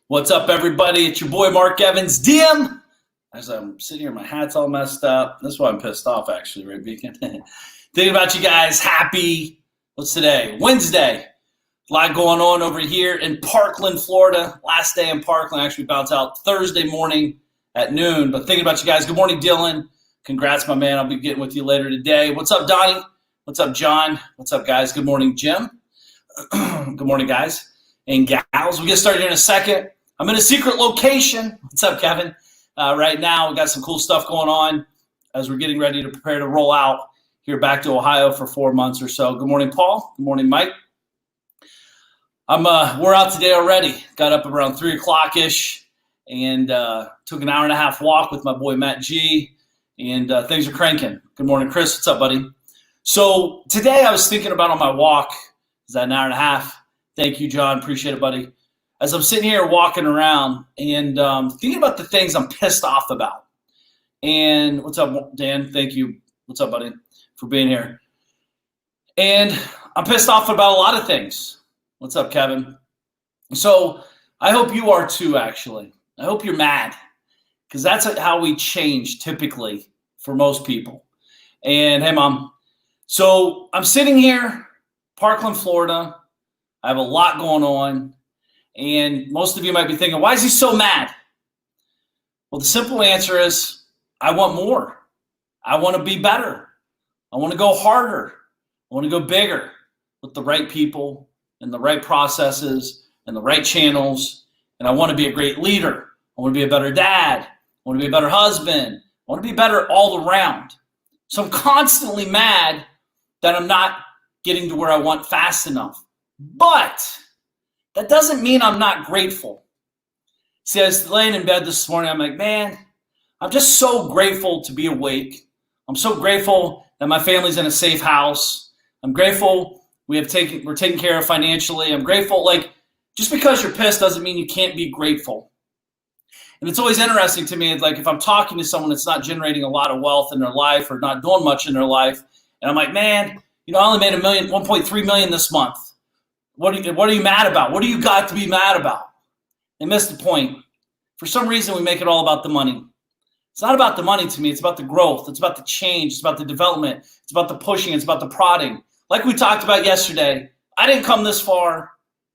What's up, everybody? It's your boy, Mark Evans, DM. As I'm sitting here, my hat's all messed up. That's why I'm pissed off, actually, right, Beacon? Thinking about you guys. Happy, what's today? Wednesday. A lot going on over here in Parkland, Florida. Last day in Parkland. Actually bounce out Thursday morning at noon. But thinking about you guys. Good morning, Dylan. Congrats, my man. I'll be getting with you later today. What's up, Donnie? What's up, John? What's up, guys? Good morning, Jim. Good morning, guys and gals. We'll get started here in a second. I'm in a secret location. What's up, Kevin? Right now, we got some cool stuff going on as we're getting ready to prepare to roll out here back to Ohio for 4 months or so. Good morning, Paul. Good morning, Mike. We're out today already. Got up around 3 o'clock-ish and took an hour-and-a-half walk with my boy Matt G. And things are cranking. Good morning, Chris. What's up, buddy? So today I was thinking about on my walk, is that an hour and a half? Thank you, John. Appreciate it, buddy. As I'm sitting here walking around and thinking about the things I'm pissed off about. And what's up, Dan? Thank you. What's up, buddy, for being here. And I'm pissed off about a lot of things. What's up, Kevin? So I hope you are too, actually. I hope you're mad because that's how we change typically for most people. And hey, Mom. So I'm sitting here, Parkland, Florida. I have a lot going on. And most of you might be thinking, why is he so mad? Well, the simple answer is I want more. I want to be better. I want to go harder. I want to go bigger with the right people and the right processes and the right channels. And I want to be a great leader. I want to be a better dad. I want to be a better husband. I want to be better all around. So I'm constantly mad that I'm not getting to where I want fast enough. But that doesn't mean I'm not grateful. See, I was laying in bed this morning. I'm like, man, I'm just so grateful to be awake. I'm so grateful that my family's in a safe house. I'm grateful we're taken care of financially. I'm grateful. Like, just because you're pissed doesn't mean you can't be grateful. And it's always interesting to me, like if I'm talking to someone that's not generating a lot of wealth in their life or not doing much in their life, and I'm like, man, I only made $1.3 million this month. What are you mad about? What do you got to be mad about? They missed the point. For some reason, we make it all about the money. It's not about the money to me. It's about the growth. It's about the change. It's about the development. It's about the pushing. It's about the prodding. Like we talked about yesterday, I didn't come this far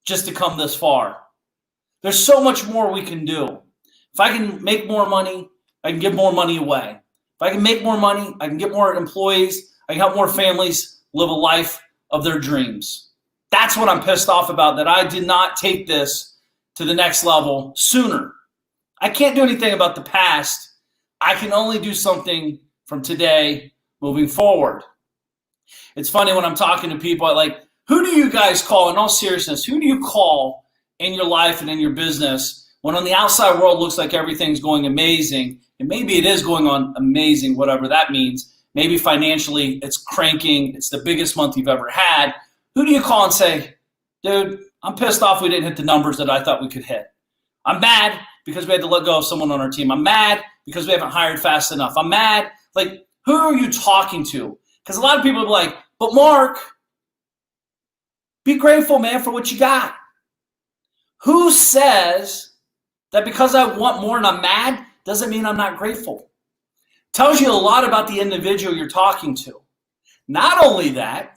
just to come this far. There's so much more we can do. If I can make more money, I can give more money away. If I can make more money, I can get more employees. I can help more families live a life of their dreams. That's what I'm pissed off about, that I did not take this to the next level sooner. I can't do anything about the past. I can only do something from today moving forward. It's funny when I'm talking to people, who do you guys call, in all seriousness, who do you call in your life and in your business when on the outside world looks like everything's going amazing, and maybe it is going on amazing, whatever that means. Maybe financially it's cranking, it's the biggest month you've ever had. Who do you call and say, dude, I'm pissed off we didn't hit the numbers that I thought we could hit. I'm mad because we had to let go of someone on our team. I'm mad because we haven't hired fast enough. I'm mad. Like, who are you talking to? Because a lot of people are like, but Mark, be grateful, man, for what you got. Who says that because I want more and I'm mad doesn't mean I'm not grateful? Tells you a lot about the individual you're talking to. Not only that,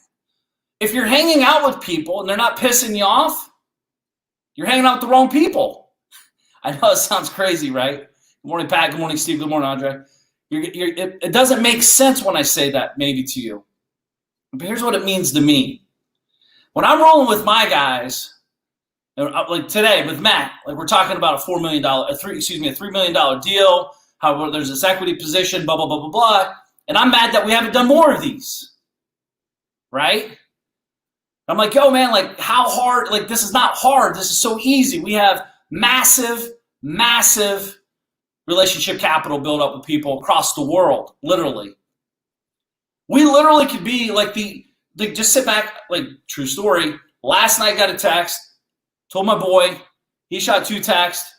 if you're hanging out with people and they're not pissing you off, you're hanging out with the wrong people. I know it sounds crazy, right? Good morning, Pat. Good morning, Steve. Good morning, Andre. It doesn't make sense when I say that maybe to you. But here's what it means to me. When I'm rolling with my guys, like today with Matt, like we're talking about a $3 million deal, how there's this equity position, blah, blah, blah, blah, blah. And I'm mad that we haven't done more of these, right? I'm like, yo, man, like how hard, like this is not hard. This is so easy. We have massive, massive relationship capital built up with people across the world, literally. We literally could be like just sit back, like true story. Last night got a text, told my boy, he shot 2 texts.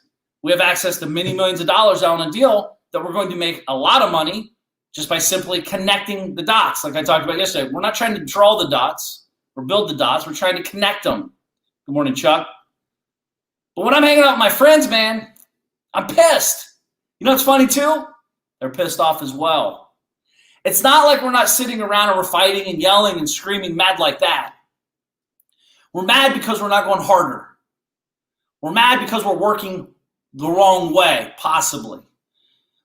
We have access to many millions of dollars on a deal that we're going to make a lot of money just by simply connecting the dots. Like I talked about yesterday, we're not trying to draw the dots or build the dots. We're trying to connect them. Good morning, Chuck. But when I'm hanging out with my friends, man, I'm pissed. You know what's funny too? They're pissed off as well. It's not like we're not sitting around and we're fighting and yelling and screaming mad like that. We're mad because we're not going harder. We're mad because we're working the wrong way, possibly.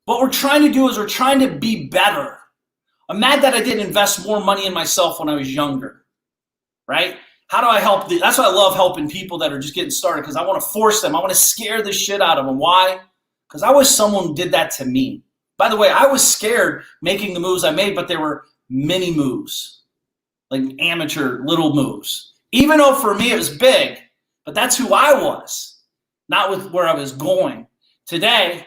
What we're trying to do is we're trying to be better. I'm mad that I didn't invest more money in myself when I was younger, right? How do I help? That's why I love helping people that are just getting started, because I want to force them. I want to scare the shit out of them. Why? Because I wish someone did that to me. By the way, I was scared making the moves I made, but they were mini moves, like amateur little moves. Even though for me it was big, but that's who I was, not with where I was going. Today,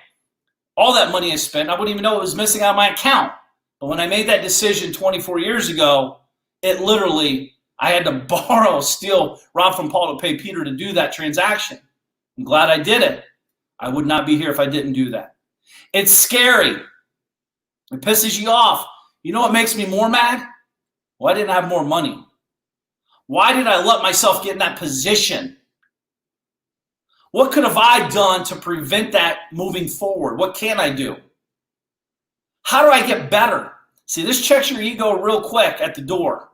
all that money I spent, I wouldn't even know it was missing out of my account. But when I made that decision 24 years ago, it literally, I had to borrow, steal, rob from Paul to pay Peter to do that transaction. I'm glad I did it. I would not be here if I didn't do that. It's scary. It pisses you off. You know what makes me more mad? Well, I didn't have more money. Why did I let myself get in that position? What could have I done to prevent that moving forward? What can I do? How do I get better? See, this checks your ego real quick at the door.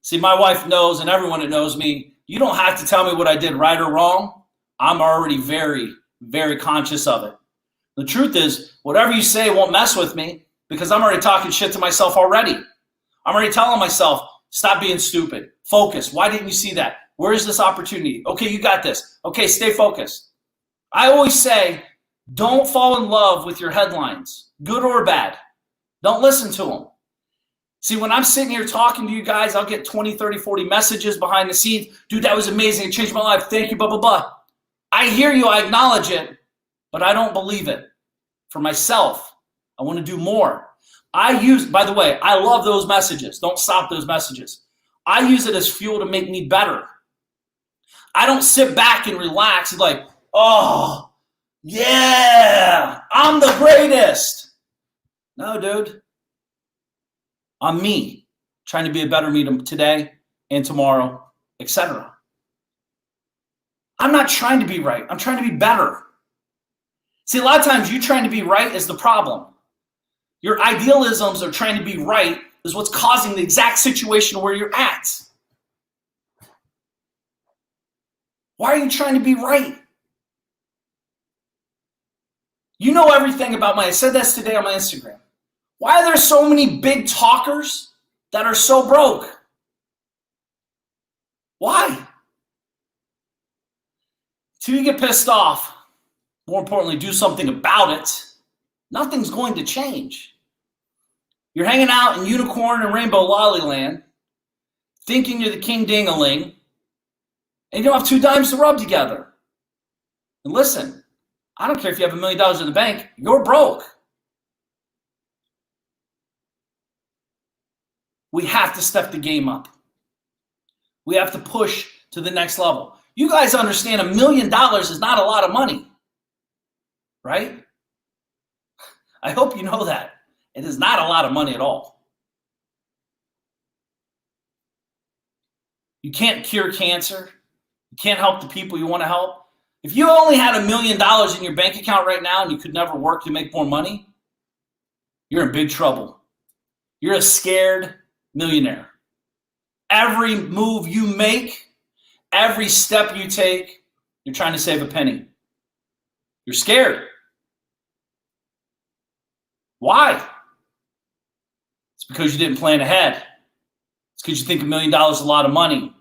See, my wife knows, and everyone that knows me, you don't have to tell me what I did right or wrong. I'm already very, very conscious of it. The truth is, whatever you say won't mess with me, because I'm already talking shit to myself already. I'm already telling myself, stop being stupid. Focus. Why didn't you see that? Where is this opportunity? Okay, you got this. Okay, stay focused. I always say, don't fall in love with your headlines, good or bad. Don't listen to them. See, when I'm sitting here talking to you guys, I'll get 20, 30, 40 messages behind the scenes. Dude, that was amazing. It changed my life. Thank you, blah, blah, blah. I hear you. I acknowledge it, but I don't believe it. For myself, I want to do more. By the way, I love those messages. Don't stop those messages. I use it as fuel to make me better. I don't sit back and relax and like, oh, yeah, I'm the greatest. No, dude. I'm me, trying to be a better me today and tomorrow, etc. I'm not trying to be right. I'm trying to be better. See, a lot of times you trying to be right is the problem. Your idealisms are trying to be right is what's causing the exact situation where you're at. Why are you trying to be right? You know everything about I said this today on my Instagram. Why are there so many big talkers that are so broke? Why? Till you get pissed off, more importantly, do something about it, nothing's going to change. You're hanging out in unicorn and rainbow lolly land, thinking you're the king ding-a-ling, and you don't have 2 dimes to rub together. And listen, I don't care if you have $1 million in the bank, you're broke. We have to step the game up. We have to push to the next level. You guys understand $1 million is not a lot of money, right? I hope you know that. It is not a lot of money at all. You can't cure cancer. You can't help the people you want to help. If you only had $1 million in your bank account right now and you could never work to make more money, you're in big trouble. You're a scared millionaire. Every move you make, every step you take, you're trying to save a penny. You're scared. Why? It's because you didn't plan ahead. It's because you think $1 million is a lot of money.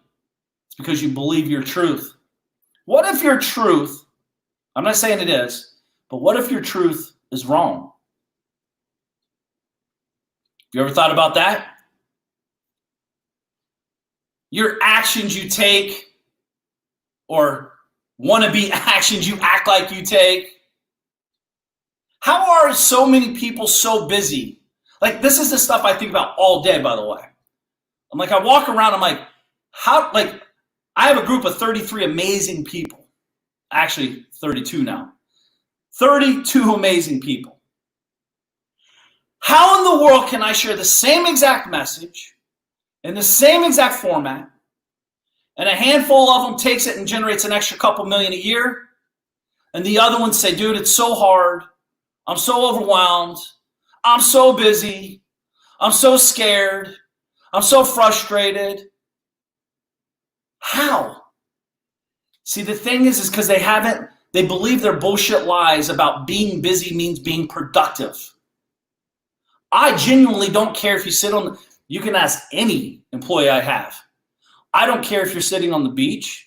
It's because you believe your truth. What if your truth, I'm not saying it is, but what if your truth is wrong? You ever thought about that? Your actions you take, or wannabe actions you act like you take. How are so many people so busy? Like, this is the stuff I think about all day, by the way. I'm like, I walk around, I'm like, I have a group of 33 amazing people. Actually, 32 now. 32 amazing people. How in the world can I share the same exact message in the same exact format And a handful of them takes it and generates an extra couple million a year. And the other ones say, dude, it's so hard. I'm so overwhelmed. I'm so busy. I'm so scared. I'm so frustrated. How? See, the thing is because they believe their bullshit lies about being busy means being productive. I genuinely don't care if you sit you can ask any employee I have. I don't care if you're sitting on the beach.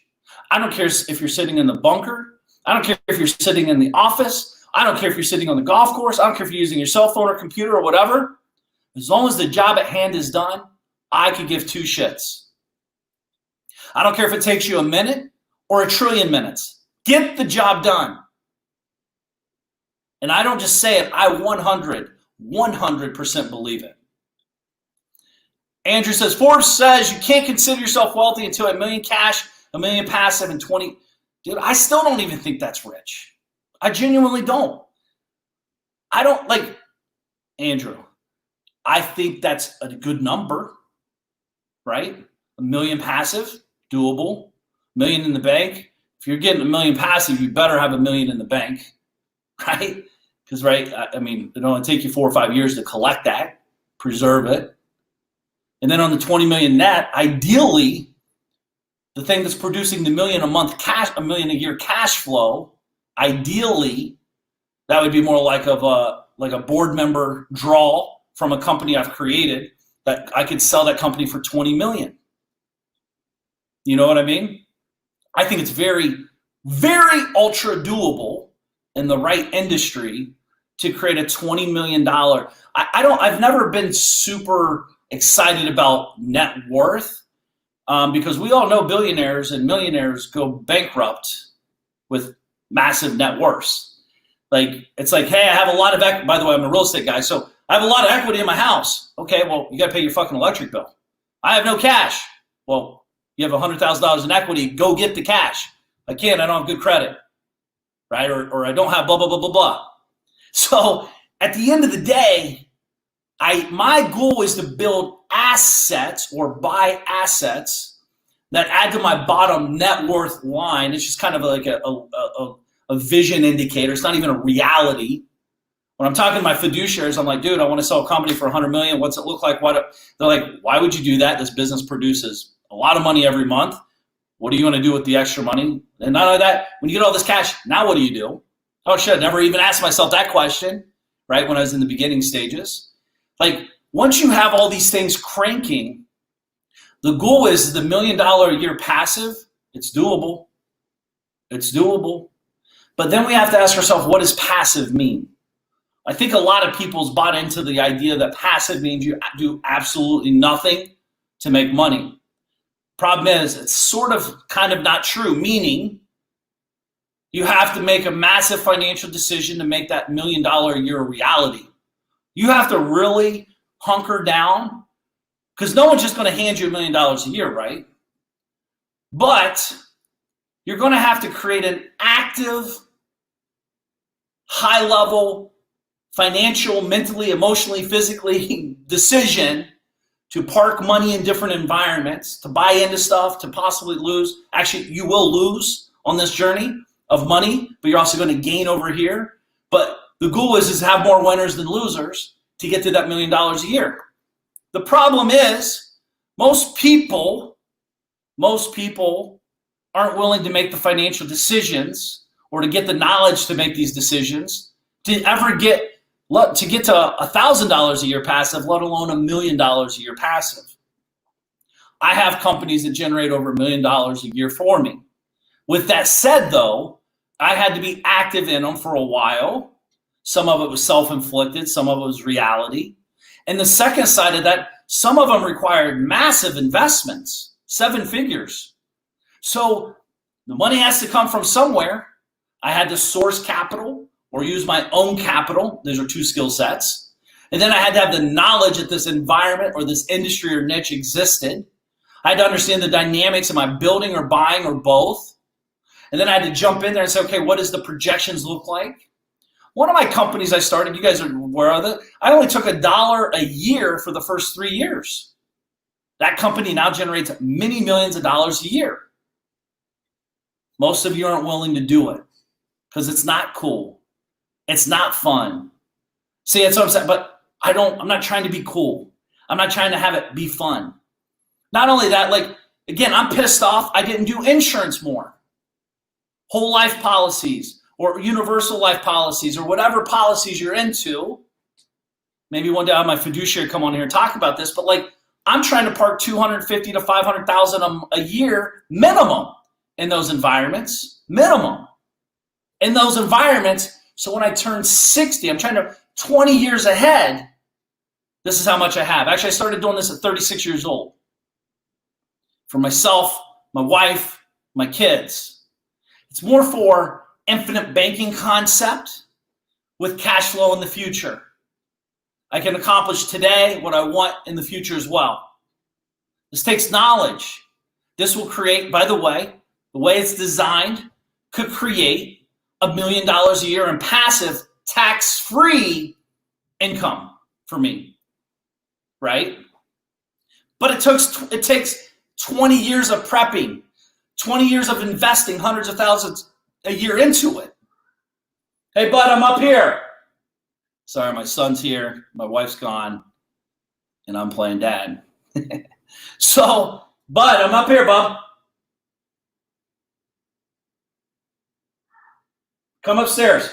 I don't care if you're sitting in the bunker. I don't care if you're sitting in the office. I don't care if you're sitting on the golf course. I don't care if you're using your cell phone or computer or whatever. As long as the job at hand is done, I could give two shits. I don't care if it takes you a minute or a trillion minutes. Get the job done. And I don't just say it. I 100% believe it. Andrew says, Forbes says you can't consider yourself wealthy until $1 million cash, $1 million passive, and 20. Dude, I still don't even think that's rich. I genuinely don't. I don't like, Andrew, I think that's a good number, right? $1 million passive, doable. $1 million in the bank. If you're getting $1 million passive, you better have $1 million in the bank, right? Because, right, I mean, it only take you 4 or 5 years to collect that, preserve it. And then on the 20 million net, ideally, the thing that's producing the $1 million a month cash, $1 million a year cash flow, ideally, that would be more like a board member draw from a company I've created that I could sell that company for 20 million. You know what I mean? I think it's very, very ultra doable in the right industry to create a $20 million. I've never been super excited about net worth because we all know billionaires and millionaires go bankrupt with massive net worths. Like, it's like, hey, I have a lot of equity. By the way, I'm a real estate guy, so I have a lot of equity in my house. Okay, well, you got to pay your fucking electric bill. I have no cash. Well, you have $100,000 in equity. Go get the cash. I can't. I don't have good credit, right? Or I don't have blah, blah, blah, blah, blah. So at the end of the day, my goal is to build assets or buy assets that add to my bottom net worth line. It's just kind of like a vision indicator. It's not even a reality. When I'm talking to my fiduciaries, I'm like, dude, I want to sell a company for $100 million. What's it look like? They're like, why would you do that? This business produces a lot of money every month. What are you going to do with the extra money? And not only that, when you get all this cash, now what do you do? Oh shit, I never even asked myself that question, right? When I was in the beginning stages. Like, once you have all these things cranking, the goal is the $1 million a year passive. It's doable. It's doable. But then we have to ask ourselves, what does passive mean? I think a lot of people's bought into the idea that passive means you do absolutely nothing to make money. Problem is, it's sort of kind of not true, meaning you have to make a massive financial decision to make that $1 million a year a reality. You have to really hunker down because no one's just going to hand you $1 million a year, right? But you're going to have to create an active, high-level, financial, mentally, emotionally, physically decision to park money in different environments, to buy into stuff, to possibly lose. Actually, you will lose on this journey of money, but you're also going to gain over here. But the goal is to have more winners than losers to get to that $1 million a year. The problem is most people aren't willing to make the financial decisions or to get the knowledge to make these decisions to ever get to $1,000 a year passive, let alone $1 million a year passive. I have companies that generate over $1 million a year for me. With that said, though, I had to be active in them for a while. Some of it was self-inflicted, some of it was reality. And the second side of that, some of them required massive investments, 7 figures. So the money has to come from somewhere. I had to source capital or use my own capital. Those are 2 skill sets. And then I had to have the knowledge that this environment or this industry or niche existed. I had to understand the dynamics. Am I building or buying or both? And then I had to jump in there and say, okay, what does the projections look like? One of my companies I started, you guys are aware of it, I only took $1 a year for the first 3 years. That company now generates many millions of dollars a year. Most of you aren't willing to do it because it's not cool. It's not fun. See, that's what I'm saying. But I'm not trying to be cool. I'm not trying to have it be fun. Not only that, like, again, I'm pissed off I didn't do insurance more. Whole life policies or universal life policies or whatever policies you're into. Maybe one day I'll have my fiduciary come on here and talk about this, but like, I'm trying to park $250,000 to $500,000 a year minimum in those environments, minimum in those environments. So when I turn 60, I'm trying to 20 years ahead. This is how much I have. Actually, I started doing this at 36 years old. For myself, my wife, my kids. It's more for infinite banking concept with cash flow in the future. I can accomplish today what I want in the future as well. This takes knowledge. This will create, by the way it's designed, could create $1 million a year in passive tax-free income for me, right? But it takes 20 years of prepping, 20 years of investing hundreds of thousands a year into it. Hey, bud, I'm up here. Sorry, my son's here, my wife's gone, and I'm playing dad. So, bud, I'm up here, bub. Come upstairs.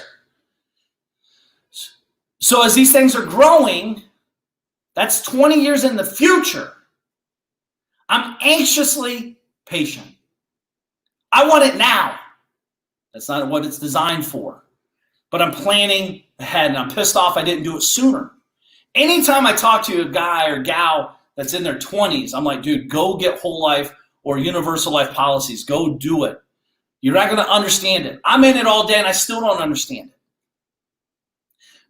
So as these things are growing, that's 20 years in the future. I'm anxiously patient. I want it now. That's not what it's designed for. But I'm planning ahead, and I'm pissed off I didn't do it sooner. Anytime I talk to a guy or gal that's in their 20s, I'm like, dude, go get whole life or universal life policies. Go do it. You're not going to understand it. I'm in it all day, and I still don't understand it.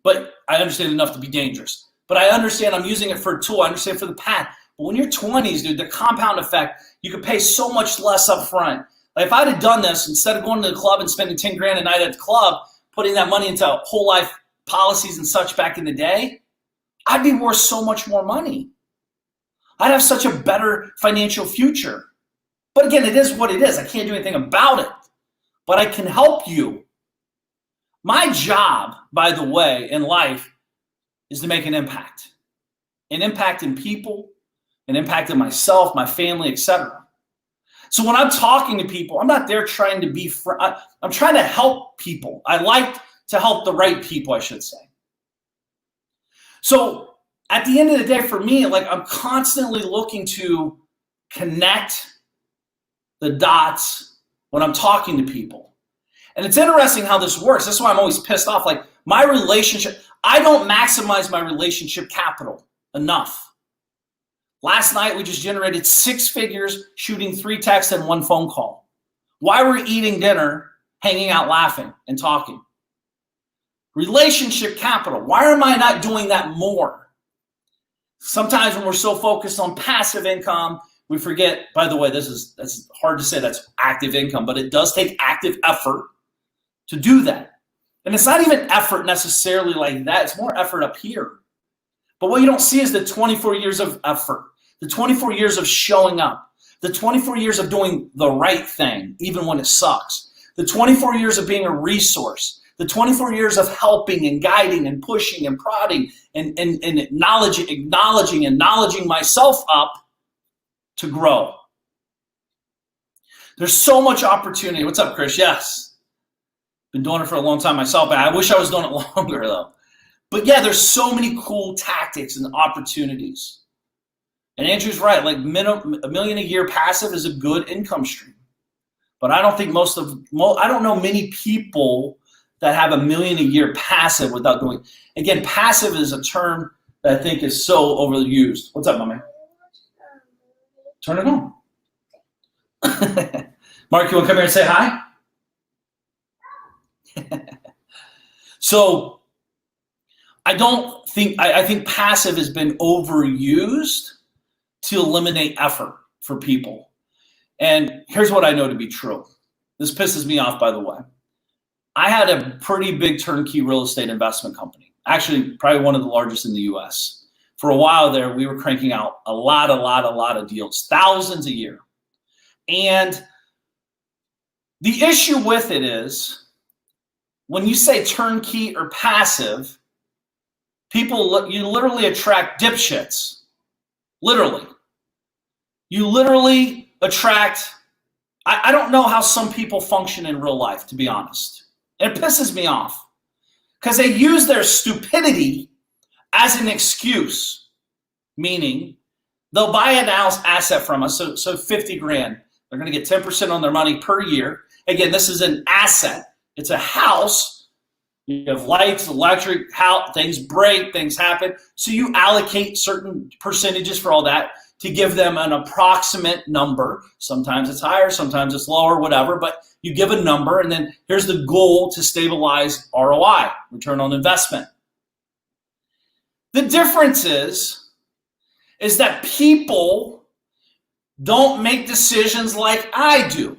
But I understand enough to be dangerous. But I understand I'm using it for a tool. I understand for the path. But when you're 20s, dude, the compound effect, you could pay so much less up front. Like if I'd have done this, instead of going to the club and spending 10 grand a night at the club, putting that money into whole life policies and such back in the day, I'd be worth so much more money. I'd have such a better financial future. But again, it is what it is. I can't do anything about it. But I can help you. My job, by the way, in life is to make an impact. An impact in people, an impact in myself, my family, etc. So when I'm talking to people, I'm not there trying to be I'm trying to help people. I like to help the right people, I should say. So at the end of the day, for me, like I'm constantly looking to connect the dots when I'm talking to people. And it's interesting how this works. That's why I'm always pissed off. Like my relationship, I don't maximize my relationship capital enough. Last night, we just generated 6 figures shooting 3 texts and 1 phone call. While we're eating dinner, hanging out, laughing, and talking. Relationship capital. Why am I not doing that more? Sometimes when we're so focused on passive income, we forget, by the way, that's hard to say that's active income, but it does take active effort to do that. And it's not even effort necessarily like that. It's more effort up here. But what you don't see is the 24 years of effort, the 24 years of showing up, the 24 years of doing the right thing, even when it sucks, the 24 years of being a resource, the 24 years of helping and guiding and pushing and prodding and acknowledging myself up to grow. There's so much opportunity. What's up, Chris? Yes. Been doing it for a long time myself, but I wish I was doing it longer, though. But yeah, there's so many cool tactics and opportunities. And Andrew's right, like $1 million a year passive is a good income stream. But I don't think I don't know many people that have $1 million a year passive without doing. Again, passive is a term that I think is so overused. What's up, my man? Turn it on. Mark, you want to come here and say hi? So I think passive has been overused to eliminate effort for people. And here's what I know to be true. This pisses me off, by the way. I had a pretty big turnkey real estate investment company. Actually, probably one of the largest in the US for a while there, we were cranking out a lot of deals, thousands a year. And the issue with it is when you say turnkey or passive, you literally attract dipshits. Literally. You literally attract, I don't know how some people function in real life, to be honest. And it pisses me off because they use their stupidity as an excuse, meaning they'll buy an asset from us, so 50 grand. They're going to get 10% on their money per year. Again, this is an asset. It's a house. You have lights, electric, how things break, things happen. So you allocate certain percentages for all that to give them an approximate number. Sometimes it's higher, sometimes it's lower, whatever, but you give a number, and then here's the goal to stabilize ROI, return on investment. The difference is that people don't make decisions like I do.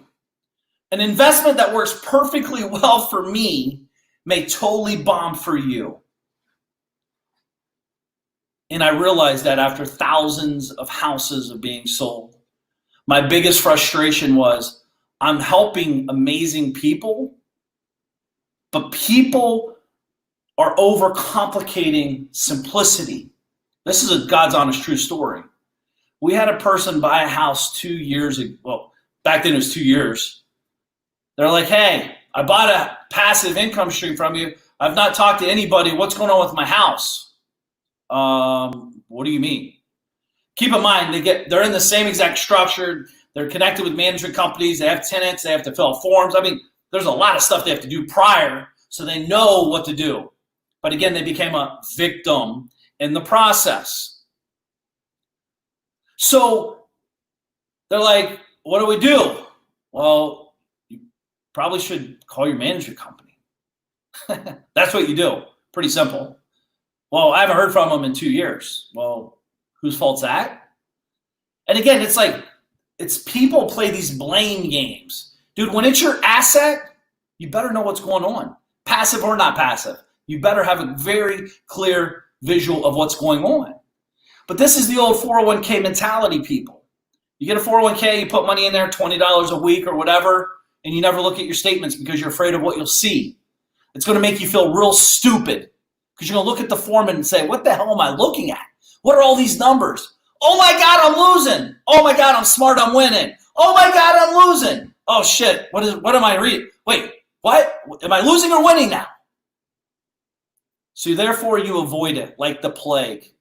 An investment that works perfectly well for me may totally bomb for you. And I realized that after thousands of houses of being sold, my biggest frustration was I'm helping amazing people, but people are overcomplicating simplicity. This is a God's honest true story. We had a person buy a house 2 years ago. Well, back then it was 2 years. They're like, hey, I bought a passive income stream from you. I've not talked to anybody. What's going on with my house? What do you mean? Keep in mind, they're in the same exact structure. They're connected with management companies. They have tenants. They have to fill out forms. I mean, there's a lot of stuff they have to do prior so they know what to do. But again, they became a victim in the process. So they're like, what do we do? Well, you probably should call your management company. That's what you do. Pretty simple. Well, I haven't heard from them in 2 years. Well, whose fault's that? And again, it's people play these blame games. Dude, when it's your asset, you better know what's going on. Passive or not passive. You better have a very clear visual of what's going on. But this is the old 401k mentality, people. You get a 401k, you put money in there, $20 a week or whatever, and you never look at your statements because you're afraid of what you'll see. It's going to make you feel real stupid because you're going to look at the form and say, what the hell am I looking at? What are all these numbers? Oh my God, I'm losing. Oh my God, I'm smart, I'm winning. Oh my God, I'm losing. Oh shit, what am I reading? Wait, what? Am I losing or winning now? So therefore you avoid it like the plague.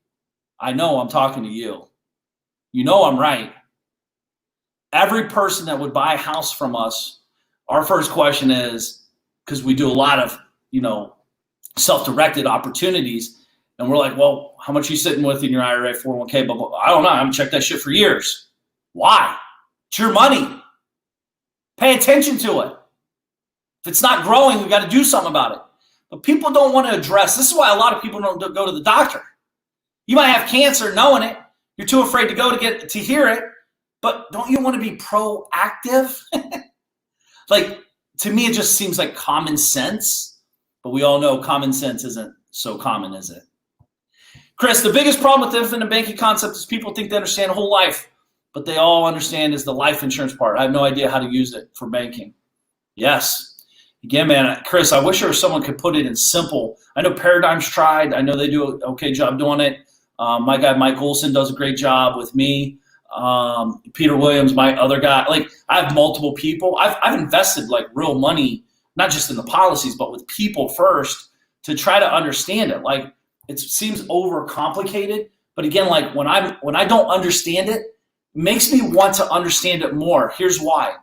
I know I'm talking to you. You know I'm right. Every person that would buy a house from us, our first question is, because we do a lot of, self-directed opportunities, and we're like, well, how much are you sitting with in your IRA, 401k, blah, blah, blah. I don't know. I haven't checked that shit for years. Why? It's your money. Pay attention to it. If it's not growing, we got to do something about it. But people don't want to address. This is why a lot of people don't go to the doctor. You might have cancer knowing it. You're too afraid to go to hear it. But don't you want to be proactive? To me, it just seems like common sense. But we all know common sense isn't so common, is it? Chris, the biggest problem with the infinite banking concept is people think they understand whole life, but they all understand is the life insurance part. I have no idea how to use it for banking. Yes. Again, man, Chris, I wish there was someone could put it in simple. I know Paradigm's tried. I know they do an okay job doing it. My guy, Mike Olson, does a great job with me. Peter Williams, my other guy. I have multiple people. I've invested real money, not just in the policies, but with people first to try to understand it. It seems overcomplicated, but again, when I don't understand it, it makes me want to understand it more. Here's why.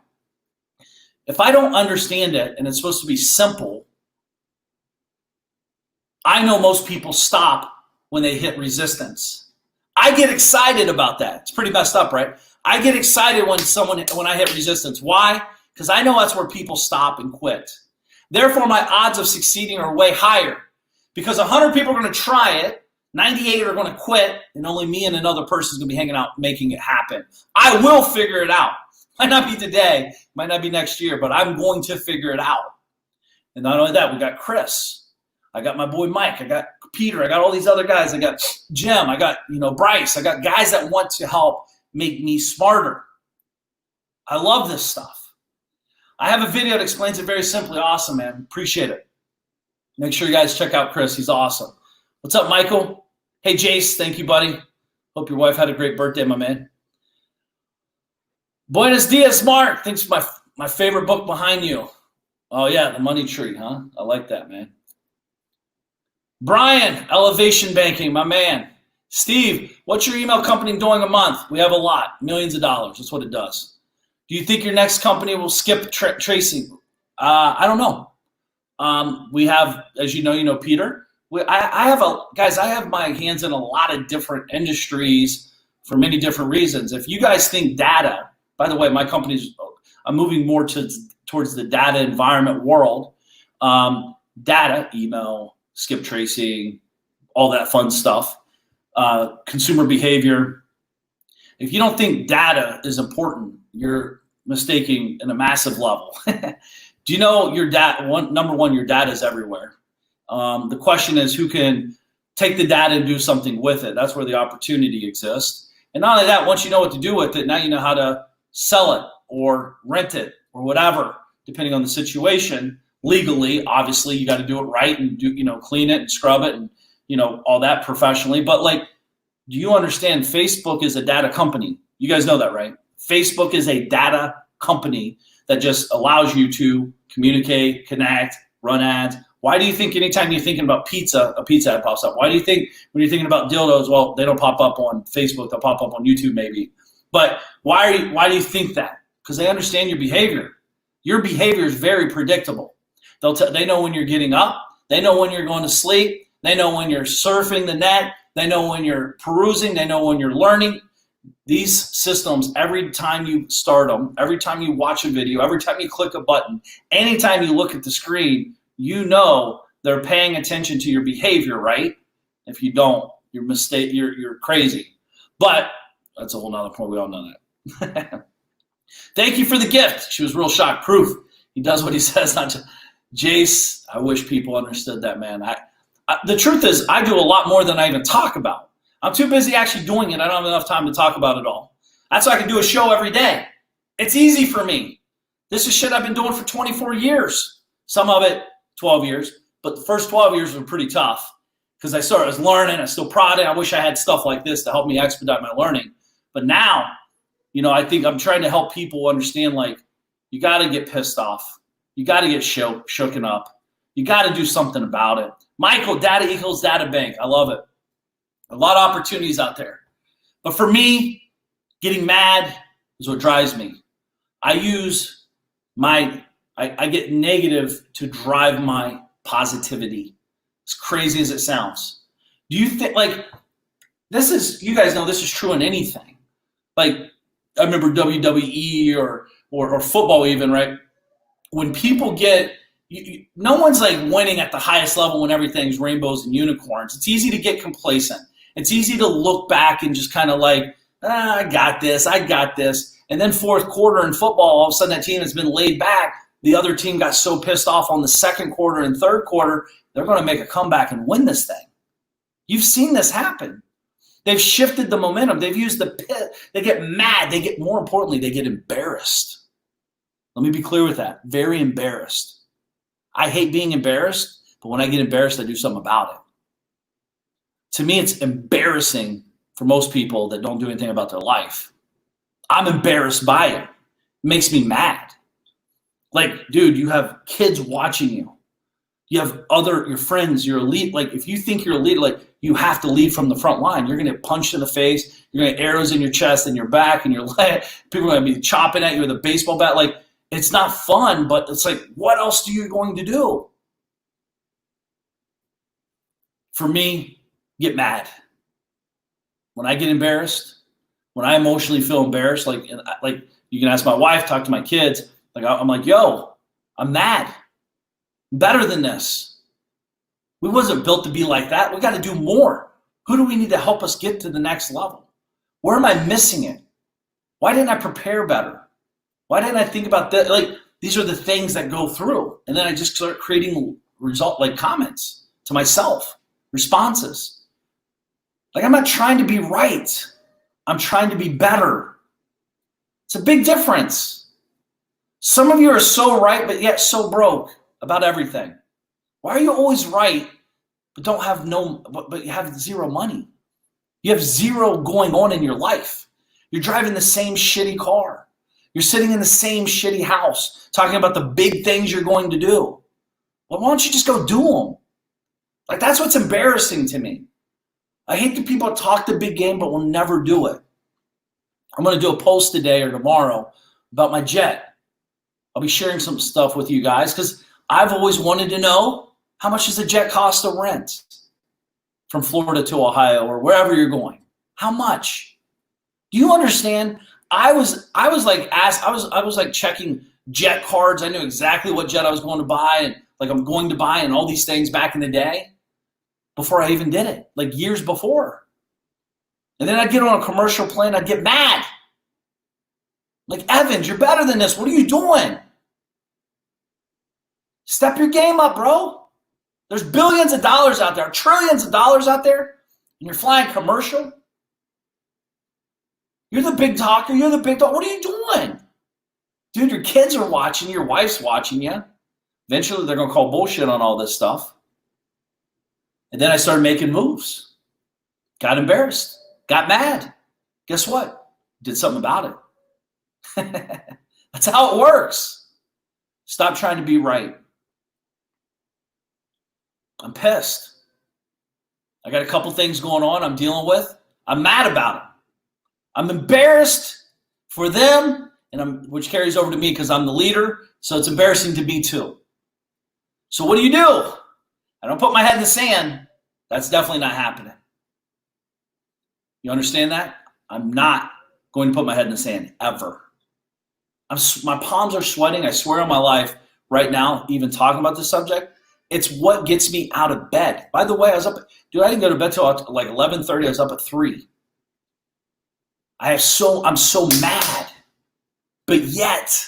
If I don't understand it and it's supposed to be simple, I know most people stop when they hit resistance. I get excited about that. It's pretty messed up, right? I get excited when I hit resistance. Why? Because I know that's where people stop and quit. Therefore, my odds of succeeding are way higher. Because 100 people are going to try it, 98 are going to quit, and only me and another person is going to be hanging out making it happen. I will figure it out. Might not be today, might not be next year, but I'm going to figure it out. And not only that, we got Chris. I got my boy Mike. I got Peter. I got all these other guys. I got Jim. I got, Bryce. I got guys that want to help make me smarter. I love this stuff. I have a video that explains it very simply. Awesome, man. Appreciate it. Make sure you guys check out Chris. He's awesome. What's up, Michael? Hey, Jace. Thank you, buddy. Hope your wife had a great birthday, my man. Buenos dias, Mark. Thanks for my favorite book behind you. Oh, yeah, The Money Tree, huh? I like that, man. Brian, Elevation Banking, my man. Steve, what's your email company doing a month? We have a lot, millions of dollars. That's what it does. Do you think your next company will skip tracing? I don't know. We have, as you know, Peter. I have my hands in a lot of different industries for many different reasons. If you guys think data, by the way, my I'm moving more towards the data environment world. Data, email, skip tracing, all that fun stuff, consumer behavior. If you don't think data is important, you're mistaking in a massive level. Do you know your data? Number one, your data is everywhere. The question is who can take the data and do something with it. That's where the opportunity exists. And not only that, once you know what to do with it, now you know how to sell it or rent it or whatever, depending on the situation. Legally, obviously, you got to do it right and clean it and scrub it and all that professionally. But do you understand? Facebook is a data company. You guys know that, right? Facebook is a data company that just allows you to communicate, connect, run ads. Why do you think anytime you're thinking about pizza, a pizza ad pops up? Why do you think when you're thinking about dildos, well, they don't pop up on Facebook, they'll pop up on YouTube maybe. But why do you think that? Because they understand your behavior. Your behavior is very predictable. They know when you're getting up. They know when you're going to sleep. They know when you're surfing the net. They know when you're perusing. They know when you're learning. These systems, every time you start them, every time you watch a video, every time you click a button, anytime you look at the screen, they're paying attention to your behavior, right? If you don't, you're crazy. But that's a whole nother point. We all know that. Thank you for the gift. She was real shocked. Proof. He does what he says. Not to Jace. I wish people understood that, man. The truth is, I do a lot more than I even talk about. I'm too busy actually doing it. I don't have enough time to talk about it all. That's why I can do a show every day. It's easy for me. This is shit I've been doing for 24 years. Some of it 12 years, but the first 12 years were pretty tough because I was learning. I'm still proud of it. I wish I had stuff like this to help me expedite my learning. But now, I think I'm trying to help people understand, you got to get pissed off. You got to get shooken up. You got to do something about it. Michael, data equals data bank. I love it. A lot of opportunities out there. But for me, getting mad is what drives me. I get negative to drive my positivity. As crazy as it sounds. Do you think, you guys know this is true in anything. I remember WWE or football even, right? When people no one's winning at the highest level when everything's rainbows and unicorns. It's easy to get complacent. It's easy to look back and just kind of I got this. And then fourth quarter in football, all of a sudden that team has been laid back. The other team got so pissed off on the second quarter and third quarter, they're going to make a comeback and win this thing. You've seen this happen. They've shifted the momentum. They've used the pit. They get mad. More importantly, they get embarrassed. Let me be clear with that. Very embarrassed. I hate being embarrassed, but when I get embarrassed, I do something about it. To me, it's embarrassing for most people that don't do anything about their life. I'm embarrassed by it. It makes me mad. Dude, you have kids watching you. You have your friends, you're a lead. If you think you're a leader, you have to lead from the front line. You're going to get punched in the face. You're going to get arrows in your chest and your back and your leg. People are going to be chopping at you with a baseball bat. It's not fun, but it's what else are you going to do? For me, get mad. When I get embarrassed, when I emotionally feel embarrassed, you can ask my wife, talk to my kids. I'm yo, I'm mad. Better than this. We wasn't built to be like that. We got to do more. Who do we need to help us get to the next level? Where am I missing it? Why didn't I prepare better? Why didn't I think about that? These are the things that go through. And then I just start creating comments. to myself, responses. Like, I'm not trying to be right. I'm trying to be better. It's a big difference. Some of you are so right, but yet so broke about everything. Why are you always right, but you have zero money? You have zero going on in your life. You're driving the same shitty car. You're sitting in the same shitty house, talking about the big things you're going to do. Well, why don't you just go do them? Like, that's what's embarrassing to me. I hate the people that talk the big game but will never do it. I'm going to do a post today or tomorrow about my jet. I'll be sharing some stuff with you guys because I've always wanted to know, how much does a jet cost to rent from Florida to Ohio or wherever you're going? How much? Do you understand? I was like checking jet cards. I knew exactly what jet I was going to buy and like I'm going to buy and all these things back in the day before I even did it, like years before. And then I'd get on a commercial plane, I'd get mad. Like, Evans, you're better than this. What are you doing? Step your game up, bro. There's billions of dollars out there, trillions of dollars out there, and you're flying commercial. You're the big talker. You're the big dog. What are you doing? Dude, your kids are watching. Your wife's watching you. Eventually, they're going to call bullshit on all this stuff. And then I started making moves. Got embarrassed. Got mad. Guess what? Did something about it. That's how it works. Stop trying to be right. I'm pissed. I got a couple things going on I'm dealing with. I'm mad about it. I'm embarrassed for them, which carries over to me because I'm the leader, so it's embarrassing to me too. So what do? I don't put my head in the sand. That's definitely not happening. You understand that? I'm not going to put my head in the sand ever. My palms are sweating. I swear on my life right now, even talking about this subject, it's what gets me out of bed. By the way, I didn't go to bed till like 11:30. I was up at 3. I'm so mad, but yet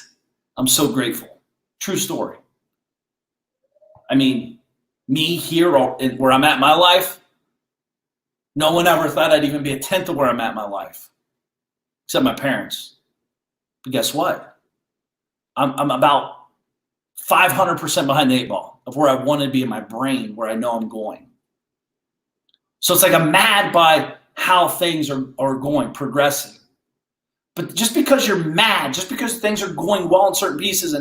I'm so grateful. True story. I mean, me here where I'm at in my life, no one ever thought I'd even be a tenth of where I'm at in my life, except my parents. But guess what? I'm about 500% behind the 8 ball of where I want to be in my brain, where I know I'm going. So it's like I'm mad by how things are going, progressing. But just because you're mad, just because things are going well in certain pieces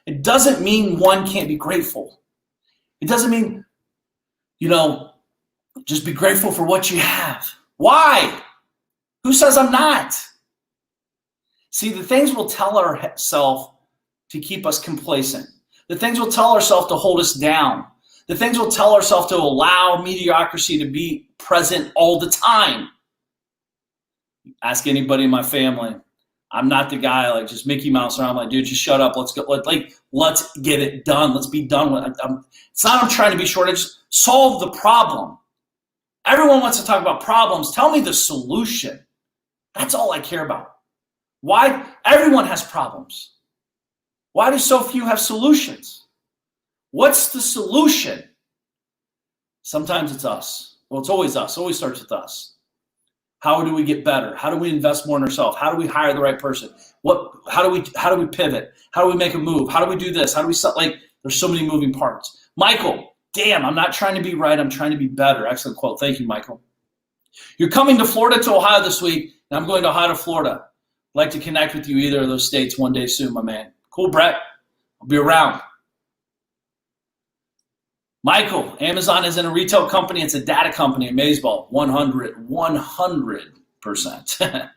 it doesn't mean one can't be grateful. It doesn't mean, just be grateful for what you have. Why? Who says I'm not? See, the things we'll tell ourselves to keep us complacent. The things we'll tell ourselves to hold us down. The things we'll tell ourselves to allow mediocrity to be present all the time. Ask anybody in my family. I'm not the guy like just Mickey Mouse around. I'm like, dude, just shut up. Let's go. Let's get it done. Let's be done with it. It's not I'm trying to be short. I just solve the problem. Everyone wants to talk about problems. Tell me the solution. That's all I care about. Why? Everyone has problems. Why do so few have solutions? What's the solution? Sometimes it's us. Well, it's always us. It always starts with us. How do we get better? How do we invest more in ourselves? How do we hire the right person? How do we pivot? How do we make a move? How do we do this? How do we there's so many moving parts. Michael, damn, I'm not trying to be right. I'm trying to be better. Excellent quote. Thank you, Michael. You're coming to Florida to Ohio this week, and I'm going to Ohio to Florida. I'd like to connect with you either of those states one day soon, my man. Cool, Brett. I'll be around. Michael, Amazon isn't a retail company. It's a data company. Amazeball, 100%.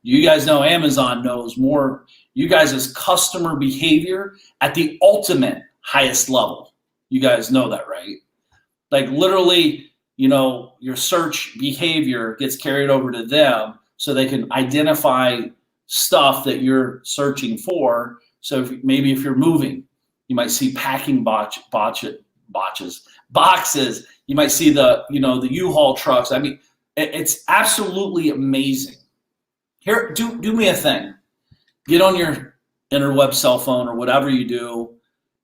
You guys know Amazon knows more. You guys' customer behavior at the ultimate highest level. You guys know that, right? Like literally, your search behavior gets carried over to them so they can identify stuff that you're searching for. So if you're moving, you might see packing boxes. You might see the U-Haul trucks. I mean, it's absolutely amazing. Here, do me a thing. Get on your interweb cell phone or whatever you do,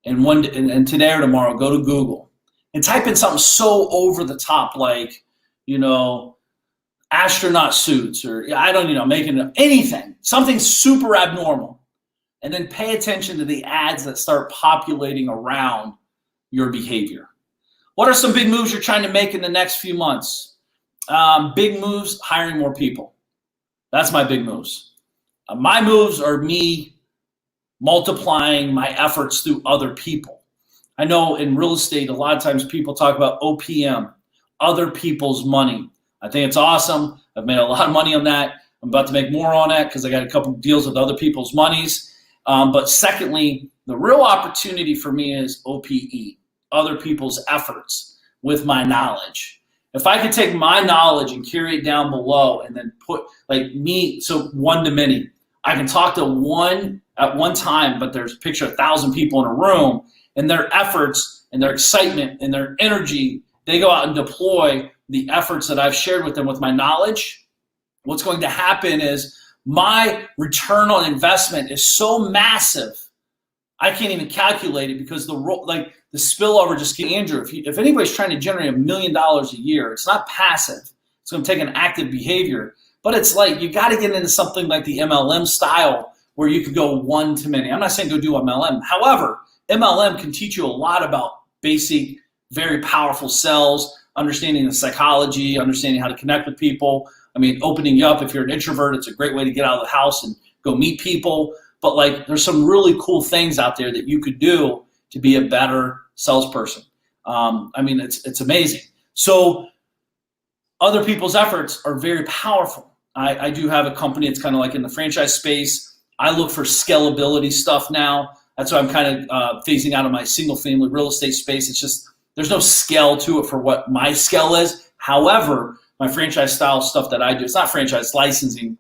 and today or tomorrow, go to Google and type in something so over the top, like, astronaut suits, or I don't, making anything, something super abnormal. And then pay attention to the ads that start populating around your behavior. What are some big moves you're trying to make in the next few months? Big moves, hiring more people. That's my big moves. My moves are me multiplying my efforts through other people. I know in real estate, a lot of times people talk about OPM, other people's money. I think it's awesome. I've made a lot of money on that. I'm about to make more on that because I got a couple of deals with other people's monies. But secondly, the real opportunity for me is OPE, other people's efforts with my knowledge. If I could take my knowledge and carry it down below and then put so one to many, I can talk to one at one time, but there's picture 1,000 people in a room, and their efforts and their excitement and their energy, they go out and deploy the efforts that I've shared with them with my knowledge. What's going to happen is my return on investment is so massive, I can't even calculate it, because the spillover just get Andrew. If anybody's trying to generate $1 million a year, it's not passive. It's going to take an active behavior, but it's like you got to get into something like the MLM style where you could go one to many. I'm not saying go do MLM. However, MLM can teach you a lot about basic, very powerful sells, understanding the psychology, understanding how to connect with people. I mean, opening you up. If you're an introvert, it's a great way to get out of the house and go meet people. But there's some really cool things out there that you could do to be a better salesperson. It's amazing. So other people's efforts are very powerful. I do have a company. It's kind of like in the franchise space. I look for scalability stuff now. That's why I'm kind of phasing out of my single family real estate space. It's just, there's no scale to it for what my scale is. However, my franchise style stuff that I do, it's not franchise licensing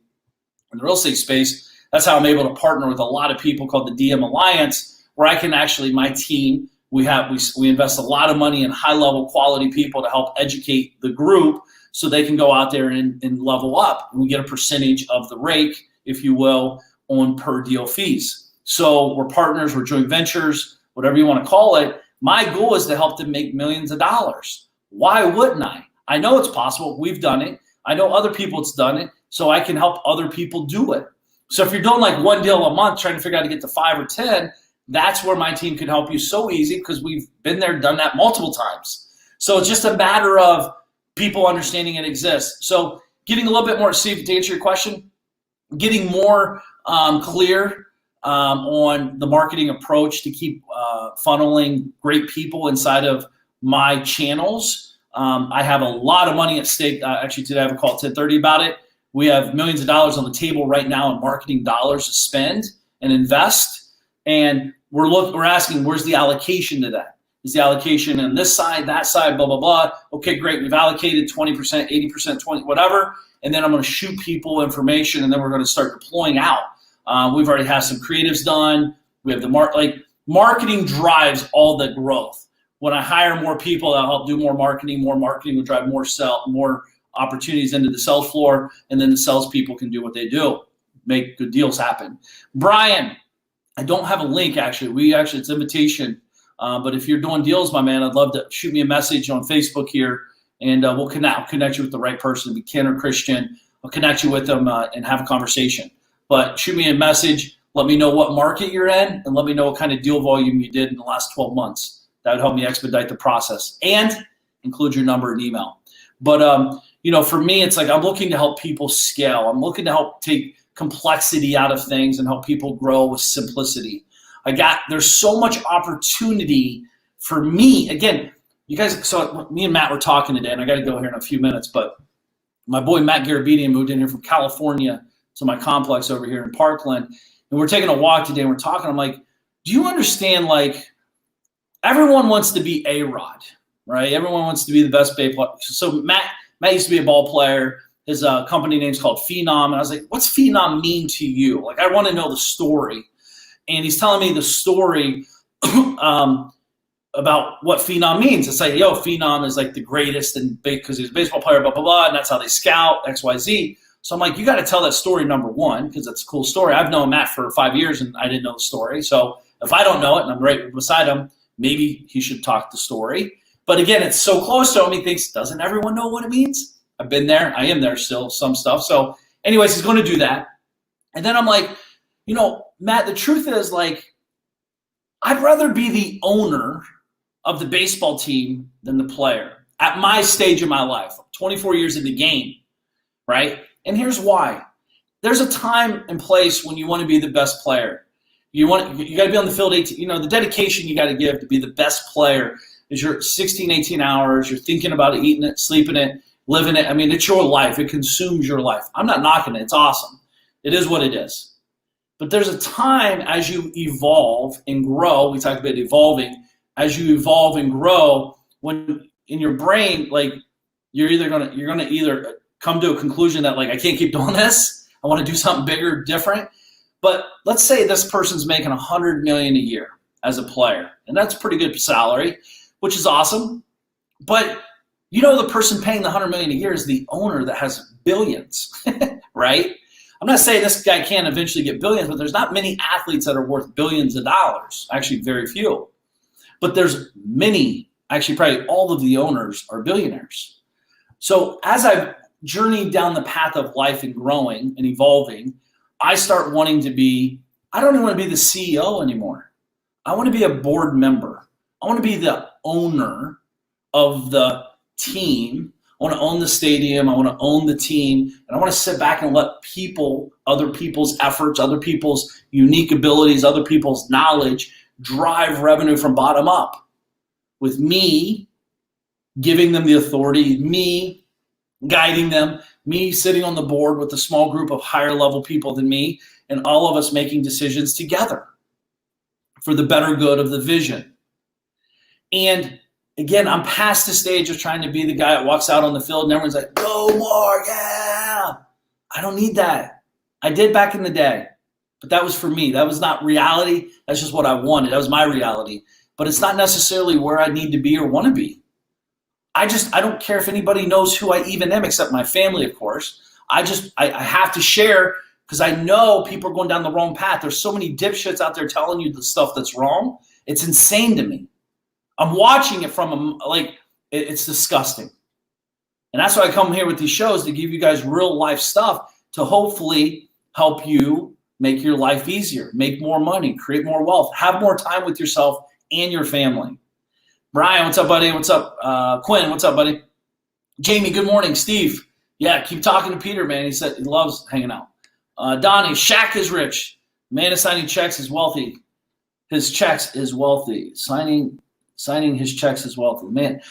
in the real estate space. That's how I'm able to partner with a lot of people called the DM Alliance, where I can actually, my team, we invest a lot of money in high level quality people to help educate the group so they can go out there and level up. And we get a percentage of the rake, if you will, on per deal fees. So we're partners, we're joint ventures, whatever you want to call it. My goal is to help them make millions of dollars. Why wouldn't I? I know it's possible. We've done it. I know other people that's done it, so I can help other people do it. So if you're doing like one deal a month, trying to figure out how to get to 5 or 10, that's where my team can help you so easy, because we've been there, done that multiple times. So it's just a matter of people understanding it exists. So getting a little bit more, to answer your question, getting more clear on the marketing approach to keep funneling great people inside of my channels. I have a lot of money at stake. Actually, today I have a call at 10:30 about it. We have millions of dollars on the table right now in marketing dollars to spend and invest. And we're asking, where's the allocation to that? Is the allocation on this side, that side, blah, blah, blah. Okay, great. We've allocated 20%, 80%, 20, whatever. And then I'm going to shoot people information, and then we're going to start deploying out. We've already had some creatives done. We have marketing drives all the growth. When I hire more people, I'll help do more marketing will drive more opportunities into the sales floor, and then the salespeople can do what they do, make good deals happen. Brian, I don't have a link actually. It's invitation. But if you're doing deals, my man, I'd love to shoot me a message on Facebook here, and we'll connect you with the right person. It'll be Ken or Christian. I'll connect you with them and have a conversation. But shoot me a message. Let me know what market you're in, and let me know what kind of deal volume you did in the last 12 months. That would help me expedite the process, and include your number and email. But for me, it's like I'm looking to help people scale. I'm looking to help take complexity out of things and help people grow with simplicity. There's so much opportunity for me. Again, you guys, so me and Matt were talking today, and I got to go here in a few minutes, but my boy Matt Garabedian moved in here from California to my complex over here in Parkland, and we're taking a walk today, and we're talking. I'm like, do you understand, everyone wants to be A-Rod, right? Everyone wants to be the best baseball. So Matt used to be a ball player. His company name's called Phenom, and I was like, what's Phenom mean to you? I want to know the story. And he's telling me the story about what Phenom means. It's like, Phenom is the greatest, and because he's a baseball player, blah, blah, blah, and that's how they scout, X, Y, Z. So I'm like, you got to tell that story, number one, because that's a cool story. I've known Matt for 5 years, and I didn't know the story. So if I don't know it, and I'm right beside him, maybe he should talk the story. But again, it's so close to him, he thinks, doesn't everyone know what it means? I've been there. I am there still, some stuff. So anyways, he's going to do that. And then I'm like, Matt, the truth is, like, I'd rather be the owner of the baseball team than the player at my stage of my life, 24 years in the game, right? And here's why. There's a time and place when you want to be the best player. You got to be on the field 18, the dedication you got to give to be the best player is your 16, 18 hours. You're thinking about it, eating it, sleeping it, living it. I mean, it's your life. It consumes your life. I'm not knocking it. It's awesome. It is what it is. But there's a time as you evolve and grow. We talked about evolving. As you evolve and grow, when in your brain, like you're gonna either come to a conclusion that, like, I can't keep doing this. I want to do something bigger, different. But let's say this person's making $100 million a year as a player, and that's a pretty good salary, which is awesome. But the person paying the $100 million a year is the owner that has billions, right? I'm not saying this guy can't eventually get billions, but there's not many athletes that are worth billions of dollars. Actually, very few. But there's many, actually probably all of the owners are billionaires. So as I've journeyed down the path of life and growing and evolving, I start wanting to be, I don't even want to be the CEO anymore. I want to be a board member. I want to be the owner of the team. I want to own the stadium. I want to own the team. And I want to sit back and let people, other people's efforts, other people's unique abilities, other people's knowledge drive revenue from bottom up, with me giving them the authority, me guiding them, me sitting on the board with a small group of higher level people than me, and all of us making decisions together for the better good of the vision. And again, I'm past the stage of trying to be the guy that walks out on the field and everyone's like, go more, yeah. I don't need that. I did back in the day. But that was for me. That was not reality. That's just what I wanted. That was my reality. But it's not necessarily where I need to be or want to be. I don't care if anybody knows who I even am, except my family, of course. I have to share because I know people are going down the wrong path. There's so many dipshits out there telling you the stuff that's wrong. It's insane to me. I'm watching it from it's disgusting. And that's why I come here with these shows, to give you guys real life stuff to hopefully help you make your life easier, make more money, create more wealth, have more time with yourself and your family. Brian, what's up, buddy? What's up? Quinn, what's up, buddy? Jamie, good morning. Steve, yeah, keep talking to Peter, man. He said he loves hanging out. Donnie, Shaq is rich. Man is signing checks is wealthy. His checks is wealthy. Signing his checks is wealthy. Man,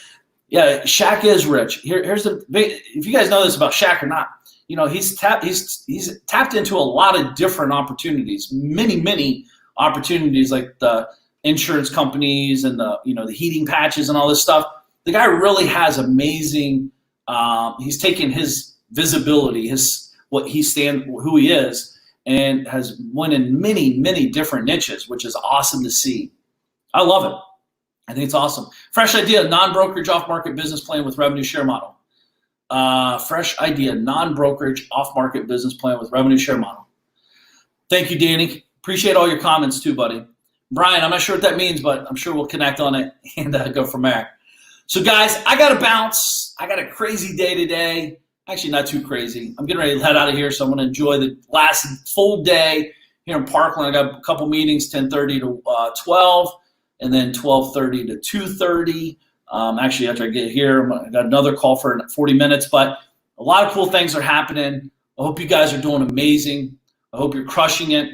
yeah, Shaq is rich. Here's the big, if you guys know this about Shaq or not, he's tapped into a lot of different opportunities, many opportunities, like the insurance companies and the heating patches and all this stuff. The guy really has amazing. He's taken his visibility, who he is, and has won in many different niches, which is awesome to see. I love it. I think it's awesome. Fresh idea, non-brokerage off-market business plan with revenue share model. Fresh idea, non-brokerage off-market business plan with revenue share model. Thank you, Danny. Appreciate all your comments too, buddy. Brian, I'm not sure what that means, but I'm sure we'll connect on it and go from there. So guys, I got to bounce. I got a crazy day today. Actually, not too crazy. I'm getting ready to head out of here, so I'm going to enjoy the last full day here in Parkland. I got a couple meetings, 10:30 to 12, and then 12:30 to 2:30. Actually, after I get here, I got another call for 40 minutes, but a lot of cool things are happening. I hope you guys are doing amazing. I hope you're crushing it.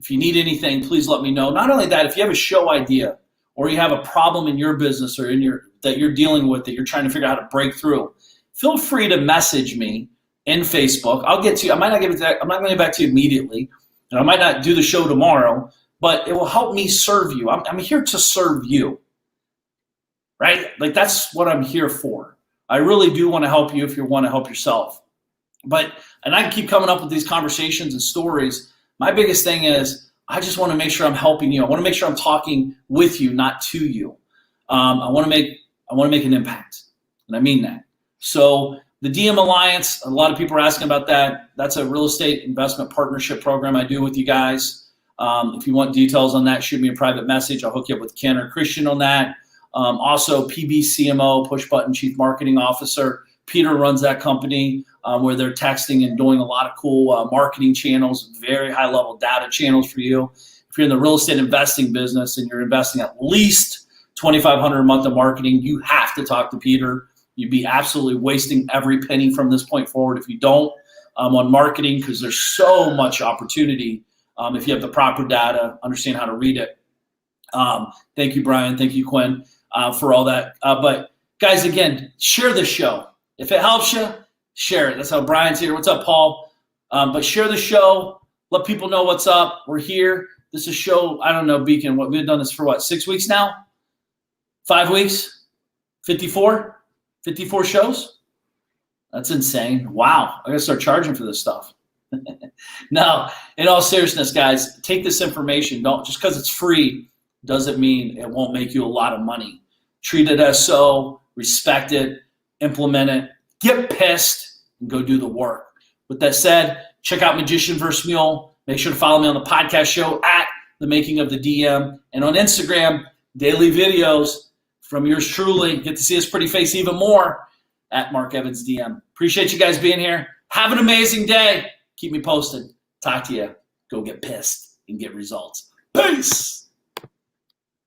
If you need anything, please let me know. Not only that, if you have a show idea or you have a problem in your business or that you're dealing with that you're trying to figure out how to break through, feel free to message me in Facebook. I'll get to you. I'm not going to get back to you immediately, and I might not do the show tomorrow, but it will help me serve you. I'm here to serve you, right? Like, that's what I'm here for. I really do want to help you if you want to help yourself. And I can keep coming up with these conversations and stories. My biggest thing is I just want to make sure I'm helping you. I want to make sure I'm talking with you, not to you. I want to make an impact, and I mean that. So the DM Alliance, a lot of people are asking about that. That's a real estate investment partnership program I do with you guys. If you want details on that, shoot me a private message. I'll hook you up with Ken or Christian on that. Also, PBCMO, Push Button Chief Marketing Officer. Peter runs that company where they're texting and doing a lot of cool marketing channels, very high-level data channels for you. If you're in the real estate investing business and you're investing at least $2,500 a month in marketing, you have to talk to Peter. You'd be absolutely wasting every penny from this point forward if you don't on marketing, because there's so much opportunity if you have the proper data, understand how to read it. Thank you, Brian. Thank you, Quinn, for all that. But guys, again, share this show. If it helps you, share it. That's how Brian's here. What's up, Paul? But share the show. Let people know what's up. We're here. This is show, I don't know, Beacon, what we've done this for what, 6 weeks now? 5 weeks? 54? 54 shows? That's insane. Wow. I got to start charging for this stuff. No, in all seriousness, guys, take this information. Don't, just because it's free doesn't mean it won't make you a lot of money. Treat it as so, respect it, implement it, get pissed, and go do the work. With that said, check out Magician vs. Mule. Make sure to follow me on the podcast show at The Making of the DM, and on Instagram, daily videos from yours truly. Get to see his pretty face even more at Mark Evans DM. Appreciate you guys being here. Have an amazing day. Keep me posted. Talk to you. Go get pissed and get results. Peace.